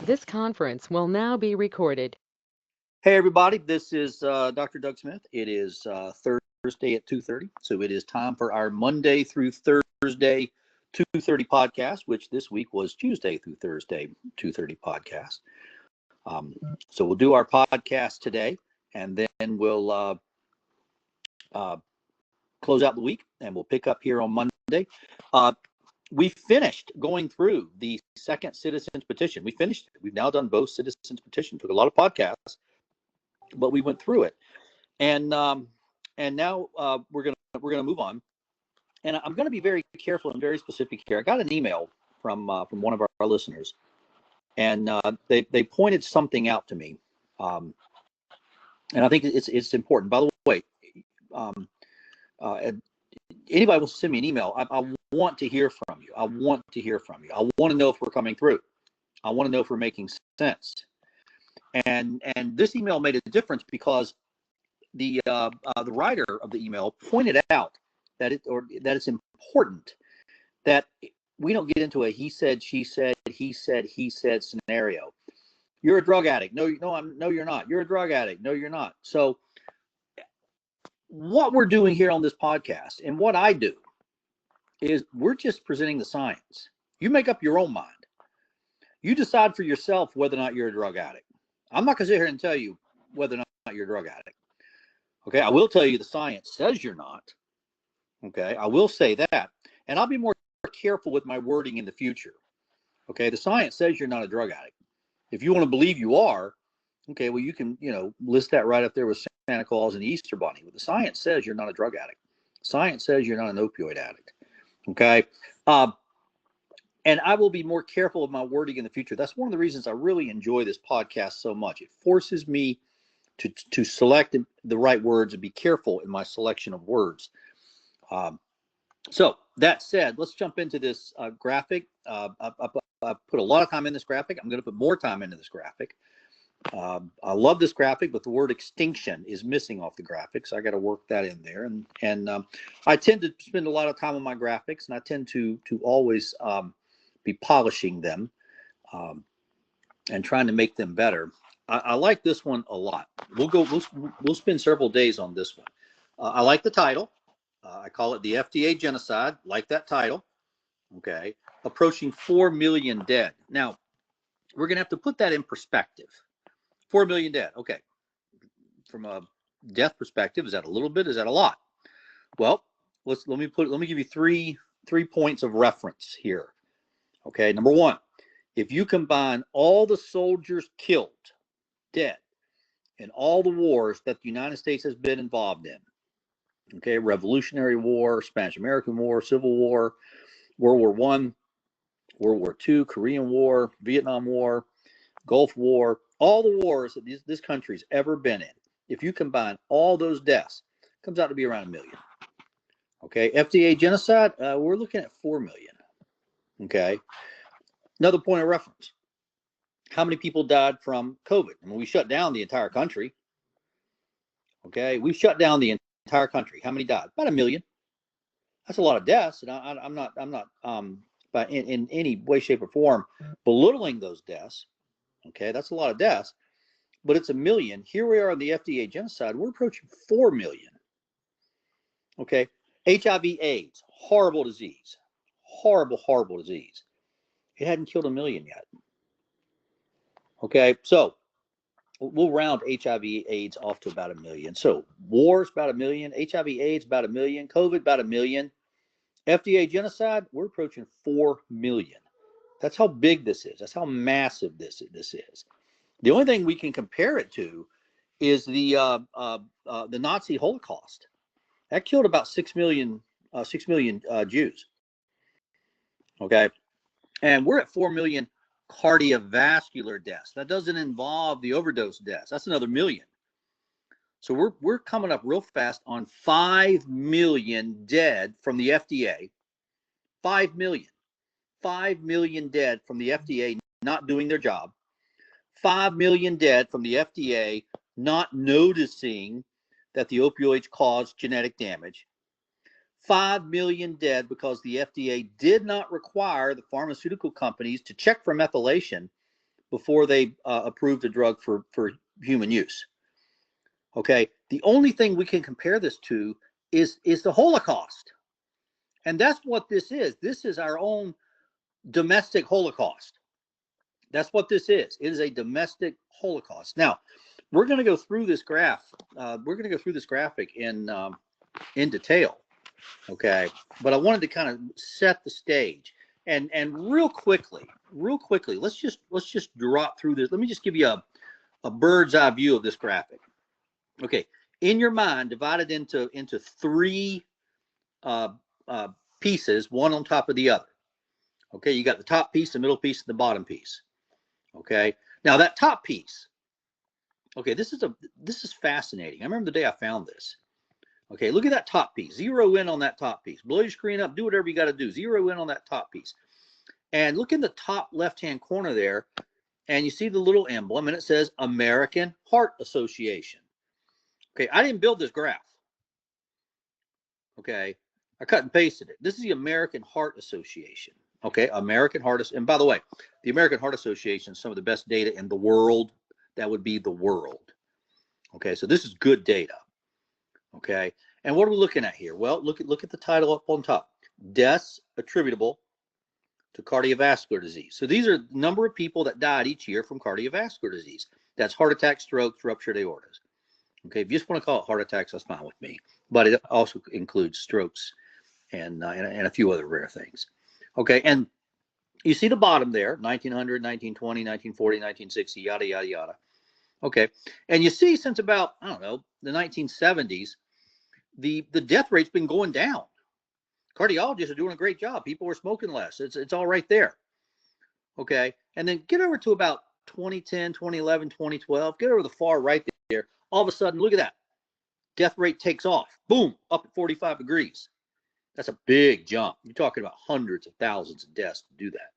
This conference will now be recorded. Hey, everybody, this is Dr. Doug Smith. It is Thursday at 2:30, so it is time for our Monday through Thursday 2:30 podcast, which this week was Tuesday through Thursday 2:30 podcast. So we'll do our podcast today, and then we'll close out the week, and we'll pick up here on Monday. We finished going through the second citizens petition. We finished it. We've now done both citizens petition. Took a lot of podcasts, but we went through it, and now we're gonna move on. And I'm gonna be very careful and very specific here. I got an email from one of our listeners, and they pointed something out to me, and I think it's important. By the way, anybody wants to send me an email, I want to hear from you. I want to hear from you. I want to know if we're coming through. I want to know if we're making sense. And this email made a difference because the writer of the email pointed out that it's important that we don't get into a he said, she said, he said scenario. You're a drug addict. No, you're not. You're a drug addict. No, you're not. So what we're doing here on this podcast and what I do is we're just presenting the science. You make up your own mind. You decide for yourself whether or not you're a drug addict. I'm not going to sit here and tell you whether or not you're a drug addict. Okay, I will tell you the science says you're not. Okay, I will say that. And I'll be more careful with my wording in the future. Okay, the science says you're not a drug addict. If you want to believe you are, okay, well, you can, list that right up there with Santa Claus and the Easter Bunny. But the science says you're not a drug addict. Science says you're not an opioid addict. Okay, and I will be more careful of my wording in the future. That's one of the reasons I really enjoy this podcast so much. It forces me to select the right words and be careful in my selection of words. So that said, let's jump into this graphic. I put a lot of time in this graphic. I'm going to put more time into this graphic. I love this graphic, but the word extinction is missing off the graphic, so I got to work that in there. And I tend to spend a lot of time on my graphics, and I tend to always be polishing them and trying to make them better. I like this one a lot. We'll spend several days on this one. I like the title. I call it the FDA Genocide. Like that title. Okay, approaching 4 million dead. Now we're going to have to put that in perspective. 4 million dead. Okay, from a death perspective, is that a little bit? Is that a lot? Well, let me give you three points of reference here. Okay, number one, if you combine all the soldiers killed, dead, in all the wars that the United States has been involved in, okay, Revolutionary War, Spanish American War, Civil War, World War I, World War II, Korean War, Vietnam War, Gulf War, all the wars that this country's ever been in, if you combine all those deaths, it comes out to be around 1 million. Okay, FDA genocide, we're looking at 4 million. Okay, another point of reference. How many people died from COVID? I mean, we shut down the entire country. Okay, we shut down the entire country. How many died? About 1 million. That's a lot of deaths, and I'm not by in any way, shape, or form belittling those deaths. Okay, that's a lot of deaths, but it's 1 million. Here we are on the FDA genocide. We're approaching 4 million. Okay, HIV/AIDS, horrible disease, horrible disease. It hadn't killed 1 million yet. Okay, so we'll round HIV/AIDS off to about 1 million. So wars about 1 million, HIV/AIDS about 1 million, COVID about 1 million. FDA genocide, we're approaching 4 million. That's how big this is. That's how massive this is. The only thing we can compare it to is the Nazi Holocaust. That killed about 6 million Jews. Okay, and we're at 4 million cardiovascular deaths. That doesn't involve the overdose deaths. That's another 1 million. So we're coming up real fast on 5 million dead from the FDA. 5 million. 5 million dead from the FDA not doing their job. 5 million dead from the FDA not noticing that the opioids cause genetic damage. 5 million dead because the FDA did not require the pharmaceutical companies to check for methylation before they approved the drug for human use. Okay, the only thing we can compare this to is the Holocaust, and that's what this is. This is our own domestic Holocaust. That's what this is. It is a domestic Holocaust. Now, we're going to go through this graph. We're going to go through this graphic in detail. Okay, but I wanted to kind of set the stage, and real quickly, let's just drop through this. Let me just give you a bird's eye view of this graphic. Okay, in your mind, divided into three pieces, one on top of the other. Okay, you got the top piece, the middle piece, and the bottom piece. Okay, now that top piece. Okay, this is fascinating. I remember the day I found this. Okay, look at that top piece. Zero in on that top piece. Blow your screen up. Do whatever you got to do. Zero in on that top piece. And look in the top left-hand corner there, and you see the little emblem, and it says American Heart Association. Okay, I didn't build this graph. Okay, I cut and pasted it. This is the American Heart Association. Okay, American Heart. And by the way, the American Heart Association is some of the best data in the world. That would be the world. Okay, so this is good data. Okay, and what are we looking at here? Well, look at the title up on top. Deaths attributable to cardiovascular disease. So these are the number of people that died each year from cardiovascular disease. That's heart attacks, strokes, ruptured aortas. Okay, if you just want to call it heart attacks, that's fine with me. But it also includes strokes and a few other rare things. Okay, and you see the bottom there, 1900, 1920, 1940, 1960, yada, yada, yada. Okay, and you see since about, I don't know, the 1970s, the death rate's been going down. Cardiologists are doing a great job. People are smoking less. It's all right there. Okay, and then get over to about 2010, 2011, 2012. Get over the far right there. All of a sudden, look at that. Death rate takes off. Boom, up at 45 degrees. That's a big jump. You're talking about hundreds of thousands of deaths to do that.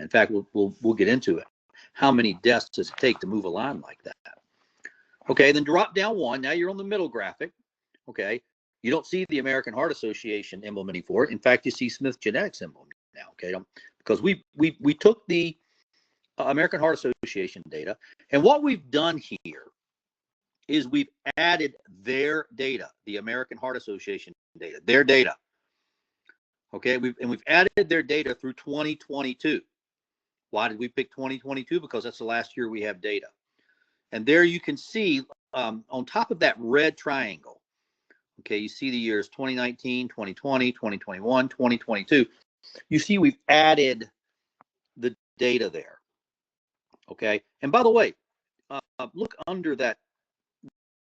In fact, we'll get into it. How many deaths does it take to move a line like that? Okay, then drop down one. Now you're on the middle graphic. Okay, you don't see the American Heart Association emblem anymore. In fact, you see Smith Genetics emblem now. Okay, because we took the American Heart Association data, and what we've done here is we've added their data, the American Heart Association data, their data. Okay, we've added their data through 2022. Why did we pick 2022? Because that's the last year we have data. And there you can see on top of that red triangle, okay, you see the years 2019, 2020, 2021, 2022. You see we've added the data there, okay? And by the way, look under that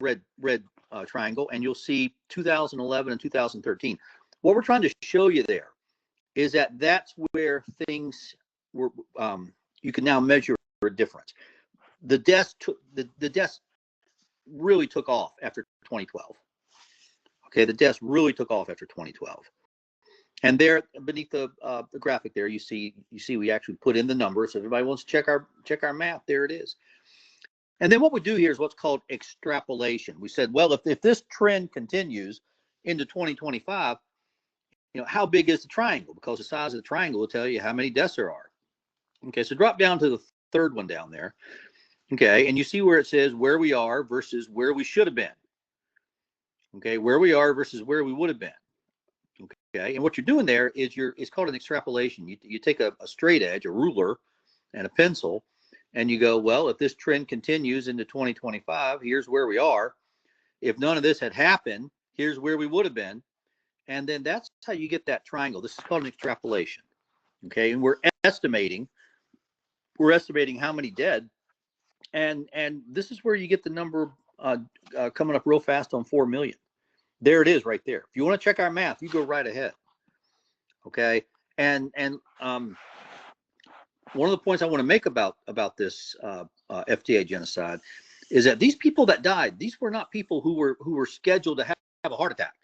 red triangle, and you'll see 2011 and 2013. What we're trying to show you there is that that's where things were, you can now measure a difference. The deaths really took off after 2012. Okay, the deaths really took off after 2012. And there, beneath the graphic there, you see we actually put in the numbers. So if everybody wants to check our math, there it is. And then what we do here is what's called extrapolation. We said, well, if this trend continues into 2025, how big is the triangle? Because the size of the triangle will tell you how many deaths there are. Okay, so drop down to the third one down there. Okay, and you see where it says where we are versus where we should have been. Okay, where we are versus where we would have been. Okay, and what you're doing there is it's called an extrapolation. You take a straight edge, a ruler, and a pencil, and you go, well, if this trend continues into 2025, here's where we are. If none of this had happened, here's where we would have been. And then that's how you get that triangle. This is called an extrapolation. Okay, and we're estimating how many dead, and this is where you get the number coming up real fast on 4 million. There it is right there. If you want to check our math, you go right ahead. Okay, and one of the points I want to make about this FDA genocide is that these people that died, these were not people who were scheduled to have a heart attack.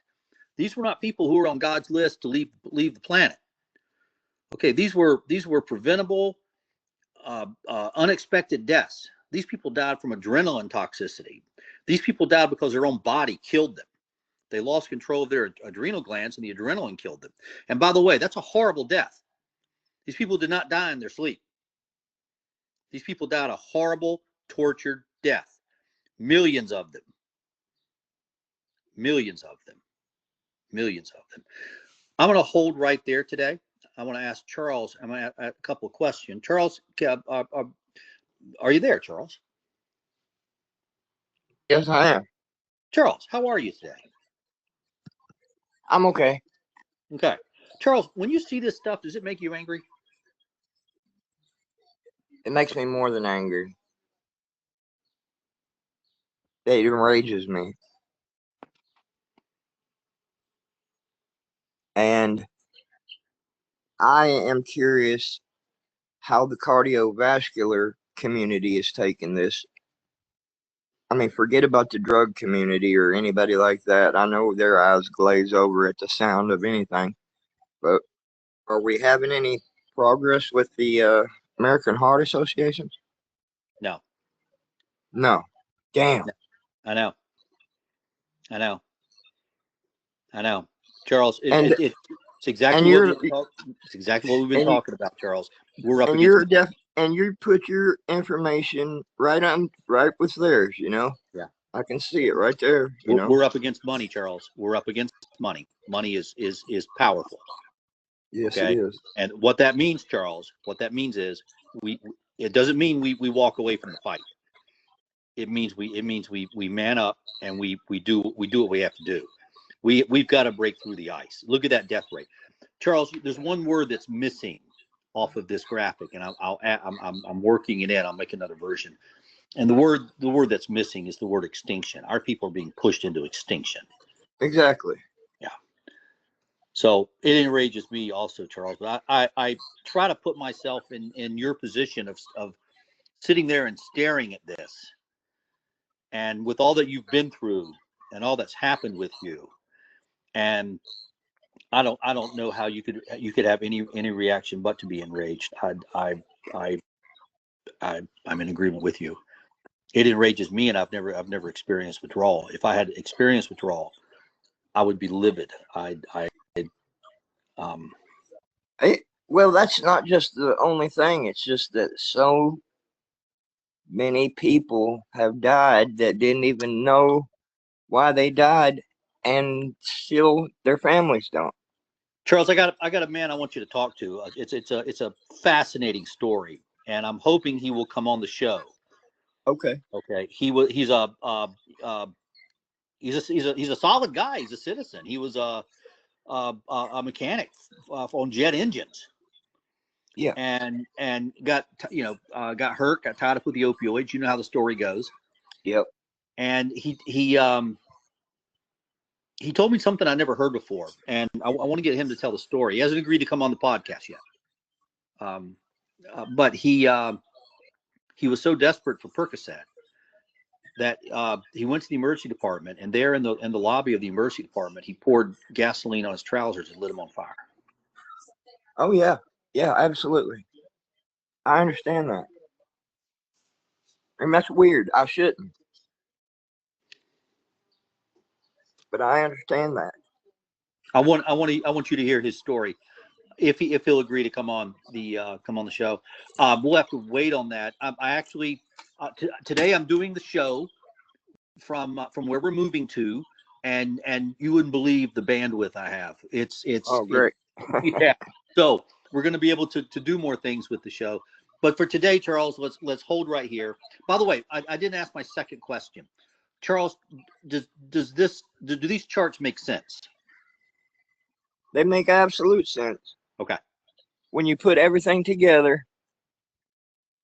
These were not people who were on God's list to leave the planet. Okay, these were preventable, unexpected deaths. These people died from adrenaline toxicity. These people died because their own body killed them. They lost control of their adrenal glands, and the adrenaline killed them. And by the way, that's a horrible death. These people did not die in their sleep. These people died a horrible, tortured death. Millions of them. Millions of them. Millions of them. I'm going to hold right there today. I want to ask Charles. I'm going to ask a couple of questions. Charles, are you there, Charles? Yes, I am. Charles, how are you today? I'm okay. Okay. Charles, when you see this stuff, does it make you angry? It makes me more than angry. It enrages me. And I am curious how the cardiovascular community is taking this. I mean, forget about the drug community or anybody like that. I know their eyes glaze over at the sound of anything. But are we having any progress with the American Heart Association? No. No. Damn. No. I know. I know. I know. Charles, it's exactly what it's exactly what we've been talking about, Charles. We're up against and you put your information right with theirs, you know? Yeah. I can see it right there. We're up against money, Charles. We're up against money. Money is powerful. Yes, okay? It is. And what that means, Charles, what that means is it doesn't mean we walk away from the fight. It means we man up and we do what we have to do. We've got to break through the ice. Look at that death rate. Charles, there's one word that's missing off of this graphic, and I'm working it in. I'll make another version. And the word that's missing is the word extinction. Our people are being pushed into extinction. Exactly. Yeah. So it enrages me also, Charles. But I try to put myself in your position of sitting there and staring at this, and with all that you've been through and all that's happened with you, and I don't know how you could have any reaction but to be enraged. I'm in agreement with you. It enrages me, and I've never experienced withdrawal. If I had experienced withdrawal, I would be livid. Well, that's not just the only thing. It's just that so many people have died that didn't even know why they died, and still their families don't. Charles, I got a man I want you to talk to. It's a fascinating story, and I'm hoping he will come on the show. Okay. Okay. He's a solid guy. He's a citizen. He was a mechanic on jet engines. Yeah. And got got hurt, got tied up with the opioids. You know how the story goes. Yep. And he told me something I never heard before, and I want to get him to tell the story. He hasn't agreed to come on the podcast yet. But he was so desperate for Percocet that he went to the emergency department, and there in the lobby of the emergency department, he poured gasoline on his trousers and lit them on fire. Oh yeah, yeah, absolutely. I understand that, and that's weird. I shouldn't, but I understand that. I want you to hear his story. If he'll agree to come on the show, we'll have to wait on that. I actually today I'm doing the show from where we're moving to, and you wouldn't believe the bandwidth I have. It's great. Yeah. So we're going to be able to do more things with the show. But for today, Charles, let's hold right here. By the way, I didn't ask my second question. Charles, do these charts make sense? They make absolute sense. Okay. When you put everything together,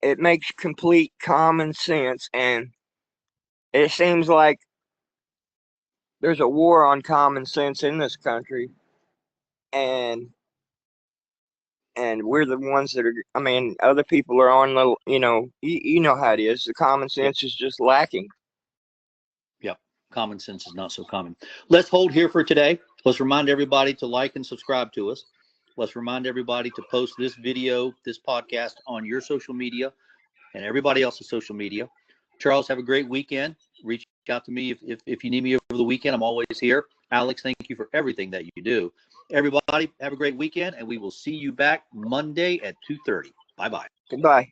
it makes complete common sense, and it seems like there's a war on common sense in this country, and we're the ones that are. I mean, other people are on the. You know how it is. The common sense is just lacking. Yep. Common sense is not so common. Let's hold here for today. Let's remind everybody to like and subscribe to us. Let's remind everybody to post this video, this podcast on your social media and everybody else's social media. Charles, have a great weekend. Reach out to me if you need me over the weekend. I'm always here. Alex, thank you for everything that you do. Everybody, have a great weekend, and we will see you back Monday at 2:30. Bye-bye. Goodbye.